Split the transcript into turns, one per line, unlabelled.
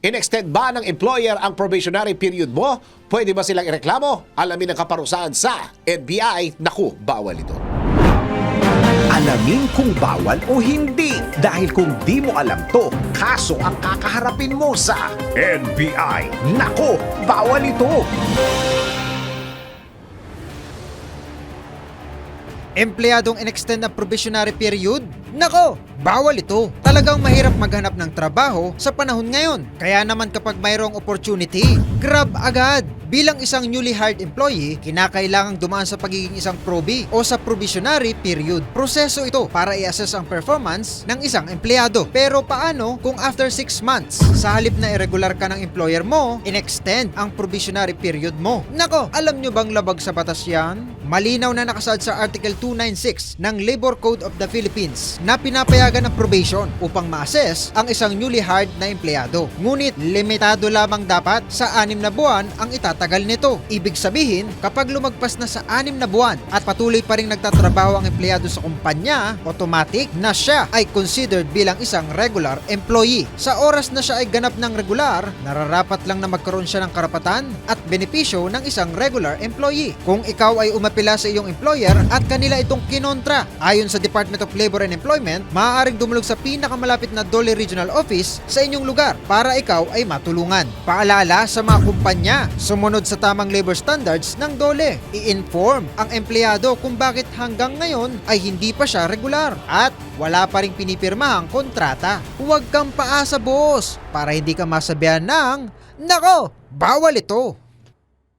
In-extend ba ng employer ang probationary period mo? Pwede ba silang ireklamo? Alamin ang kaparusahan sa NBI. Naku, bawal ito.
Alamin kung bawal o hindi. Dahil kung di mo alam to, kaso ang kakaharapin mo sa NBI. Nako, bawal ito.
Empleyadong in-extend ang probationary period? Nako, bawal ito. Talagang mahirap maghanap ng trabaho sa panahon ngayon. Kaya naman kapag mayroong opportunity, grab agad. Bilang isang newly hired employee, kinakailangang dumaan sa pagiging isang probi o sa probationary period. Proseso ito para i-assess ang performance ng isang empleyado. Pero paano kung after 6 months, sa halip na irregular ka ng employer mo, in-extend ang probationary period mo? Nako, alam nyo bang labag sa batas yan? Malinaw na nakasaad sa Article 296 ng Labor Code of the Philippines na pinapayagan ng probation upang ma-assess ang isang newly hired na empleyado. Ngunit limitado lamang dapat sa 6 na buwan ang itatagal nito. Ibig sabihin, kapag lumagpas na sa 6 na buwan at patuloy pa rin nagtatrabaho ang empleyado sa kumpanya, automatic na siya ay considered bilang isang regular employee. Sa oras na siya ay ganap ng regular, nararapat lang na magkaroon siya ng karapatan at benepisyo ng isang regular employee. Kung ikaw ay umapila sa iyong employer at kanila itong kinontra, ayon sa Department of Labor and Employment, maaaring dumulog sa pinakamalapit na DOLE Regional Office sa inyong lugar para ikaw ay matulungan. Paalala sa mga kumpanya, sumunod sa tamang labor standards ng DOLE. I-inform ang empleyado kung bakit hanggang ngayon ay hindi pa siya regular at wala pa ring pinipirmahang kontrata. Huwag kang paasa, boss, para hindi ka masabihan ng, nako, bawal ito.